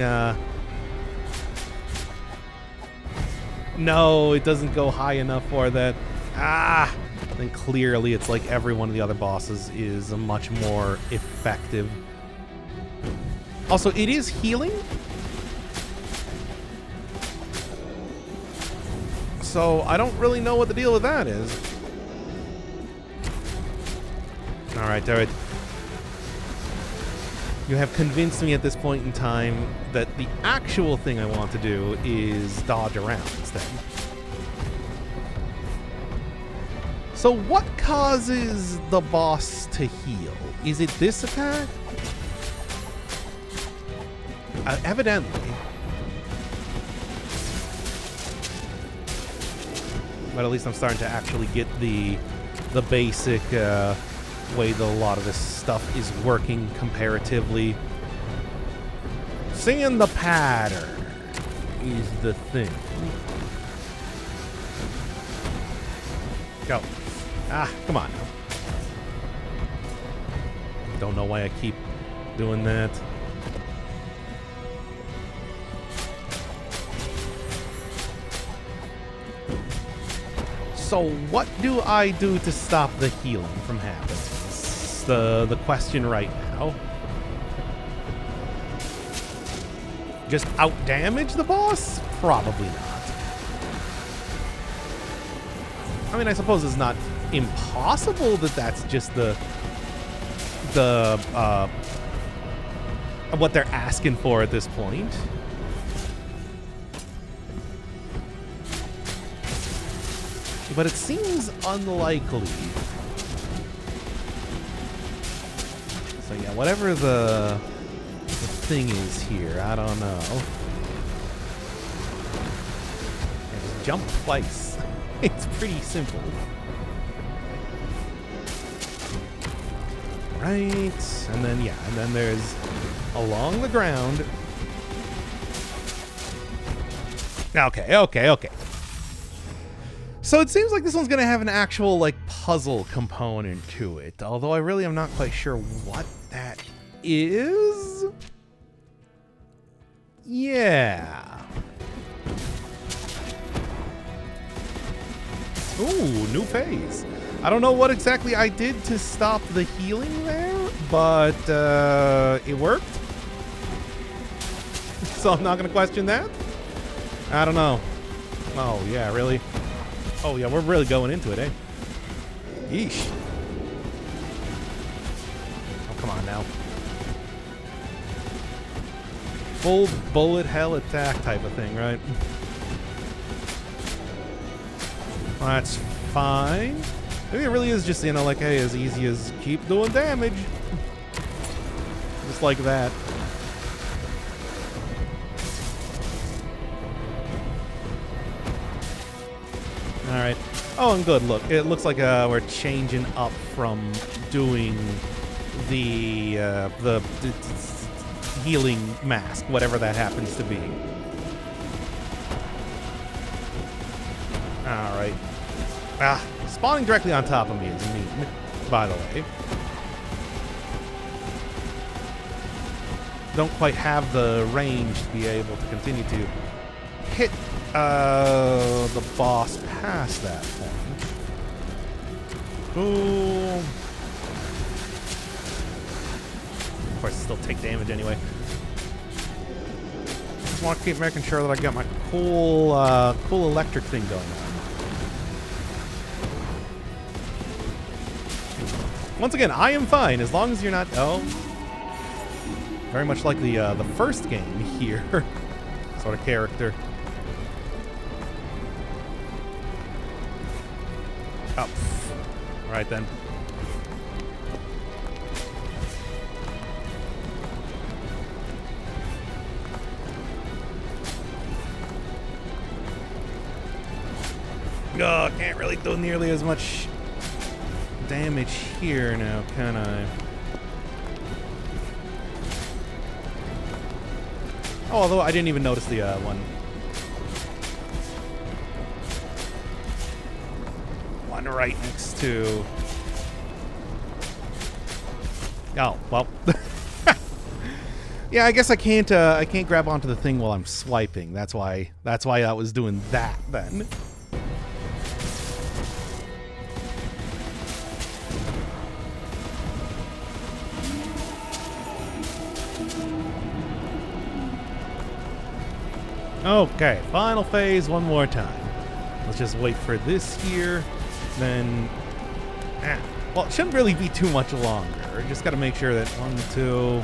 No, it doesn't go high enough for that. Ah! Then clearly it's like every one of the other bosses is much more effective. Also, it is healing. So I don't really know what the deal with that is. Alright. You have convinced me at this point in time that the actual thing I want to do is dodge around instead. So what causes the boss to heal? Is it this attack? Evidently. But at least I'm starting to actually get the basic way that a lot of this stuff is working comparatively. Seeing the pattern is the thing. Go. Ah, come on now. Don't know why I keep doing that. So what do I do to stop the healing from happening? It's the question right now. Just out-damage the boss? Probably not. I mean, I suppose it's not impossible that that's just what they're asking for at this point. But it seems unlikely. So yeah, whatever the thing is here, I don't know. Yeah, just jump twice. It's pretty simple. Right, and then there's along the ground. Okay. So it seems like this one's gonna have an actual, like, puzzle component to it, although I really am not quite sure what that is. Yeah. Ooh, new phase. I don't know what exactly I did to stop the healing there, but it worked. So I'm not gonna question that. I don't know. Oh yeah, really? Oh yeah, we're really going into it, eh? Yeesh. Oh, come on now. Full bullet hell attack type of thing, right? Well, that's fine. Maybe it really is just, you know, like, hey, as easy as keep doing damage. just like that. Alright. Oh, and good. Look, it looks like we're changing up from doing the healing mask, whatever that happens to be. Alright. Ah, spawning directly on top of me is mean, by the way. Don't quite have the range to be able to continue to hit the boss past that point. Boom. Of course, still take damage anyway. Just want to keep making sure that I got my cool electric thing going on. Once again, I am fine as long as you're not. Oh, very much like the first game here, sort of character. Oh, all right then. Oh, can't really do nearly as much damage here now, can I? Oh, although I didn't even notice the one right next to. Oh well. Yeah, I guess I can't grab onto the thing while I'm swiping. That's why I was doing that then. Okay, final phase one more time. Let's just wait for this here, then... well, it shouldn't really be too much longer. Just gotta make sure that 1, 2...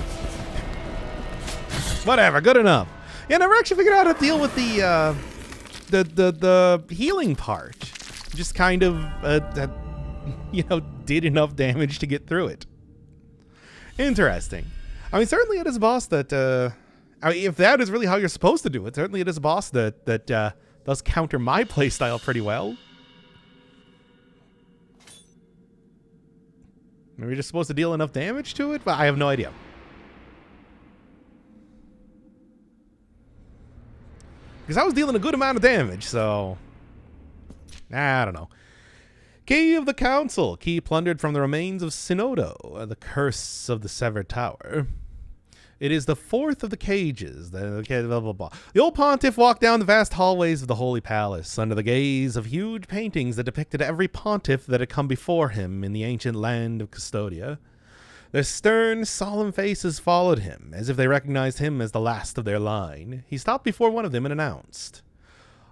Whatever, good enough. Yeah, never actually figured out how to deal with the healing part. Just kind of, did enough damage to get through it. Interesting. I mean, certainly it is a boss that, I mean, if that is really how you're supposed to do it, certainly it is a boss that does counter my playstyle pretty well. Maybe you're just supposed to deal enough damage to it, but I have no idea. Because I was dealing a good amount of damage, so... I don't know. Key of the Council. Key plundered from the remains of Synodo, the curse of the Severed Tower. It is the fourth of the cages. Blah, blah, blah. The old pontiff walked down the vast hallways of the Holy Palace under the gaze of huge paintings that depicted every pontiff that had come before him in the ancient land of Custodia. Their stern, solemn faces followed him, as if they recognized him as the last of their line. He stopped before one of them and announced,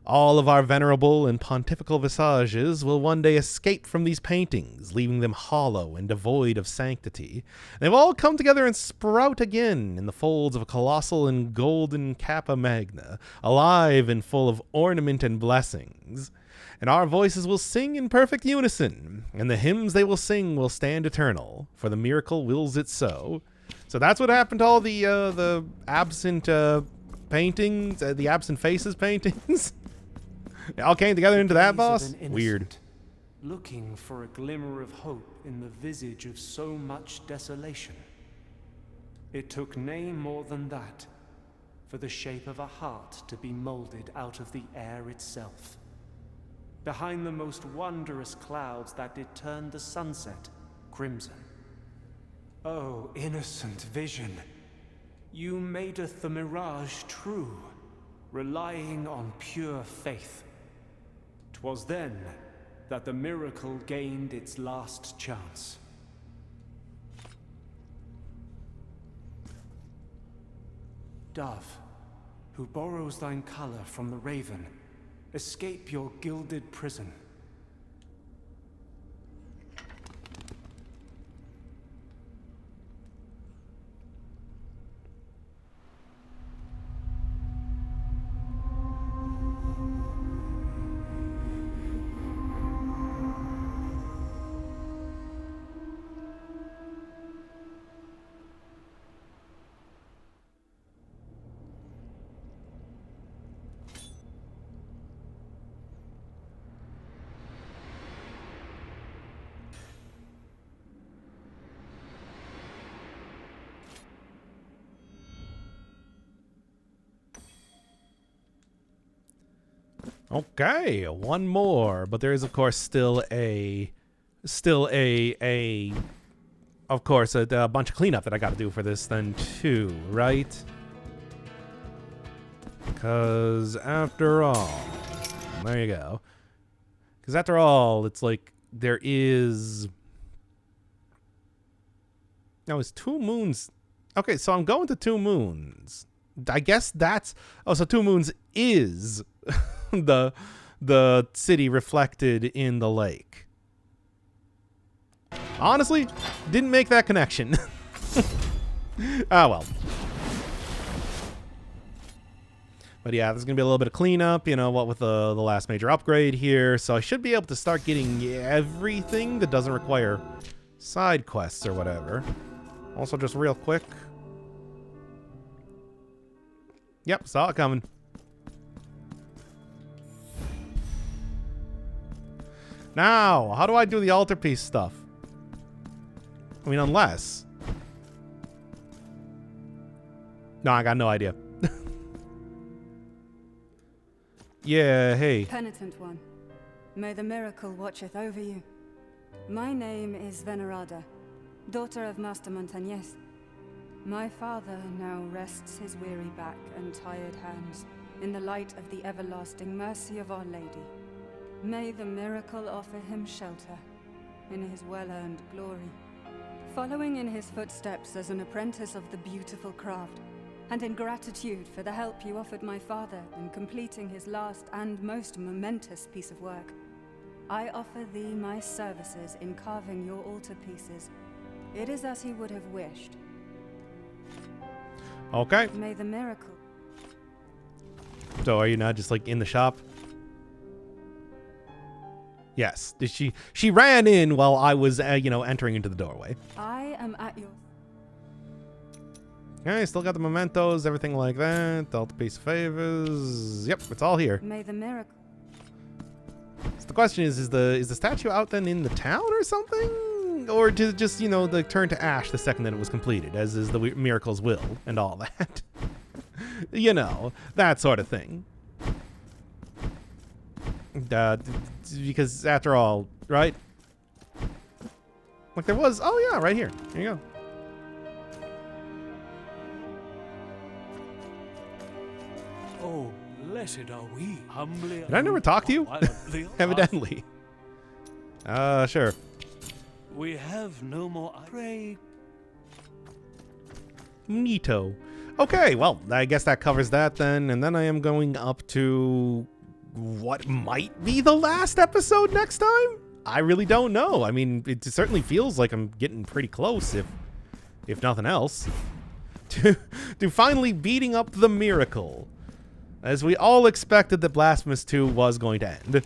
"All of our venerable and pontifical visages will one day escape from these paintings, leaving them hollow and devoid of sanctity. They will all come together and sprout again in the folds of a colossal and golden Kappa Magna, alive and full of ornament and blessings. And our voices will sing in perfect unison, and the hymns they will sing will stand eternal, for the miracle wills it so." So that's what happened to all the absent paintings, the absent faces paintings. They all came together into that boss? Weird. Looking for a glimmer of hope in the visage of so much desolation. It took nay more than that, for the shape of a heart to be molded out of the air itself. Behind the most wondrous clouds that did turn the sunset crimson. Oh, innocent vision, you madeth the mirage true, relying on pure faith. 'Twas then that the miracle gained its last chance. Dove, who borrows thine color from the raven, escape your gilded prison. Okay, one more, but there is of course still a of course a bunch of cleanup that I got to do for this then too, right? Because after all, there you go. Because after all, it's like there is. Now is 2 moons. Okay, so I'm going to 2 moons. I guess that's. Oh, so 2 moons is the city reflected in the lake. Honestly, didn't make that connection. Ah, well. But yeah, there's going to be a little bit of cleanup, you know, what with the last major upgrade here. So I should be able to start getting everything that doesn't require side quests or whatever. Also, just real quick. Yep, saw it coming. Now, how do I do the altarpiece stuff? I mean, unless... No, I got no idea. Yeah, hey. Penitent one, may the miracle watcheth over you. My name is Venerada, daughter of Master Montañez. My father now rests his weary back and tired hands in the light of the everlasting mercy of Our Lady. May the miracle offer him shelter in his well-earned glory. Following in his footsteps as an apprentice of the beautiful craft, and in gratitude for the help you offered my father in completing his last and most momentous piece of work, I offer thee my services in carving your altarpieces. It is as he would have wished. Okay. May the miracle... So are you not just like in the shop? Yes. Did she ran in while I was, you know, entering into the doorway. I am at your... Okay, still got the mementos, everything like that. The altarpiece favors. Yep, it's all here. May the miracle... So the question is the statue out then in the town or something? Or did it just, you know, the turn to ash the second that it was completed, as is the miracle's will and all that? You know, that sort of thing. Because after all, right? Like there was, oh yeah, right here. Here you go. Oh, blessed are we, humbly. Did I never talk to you? Evidently. Sure. We have no more. Pray. Neato. Okay, well, I guess that covers that then. And then I am going up to what might be the last episode next time? I really don't know. I mean, it certainly feels like I'm getting pretty close, if nothing else, to finally beating up the miracle, as we all expected that Blasphemous 2 was going to end.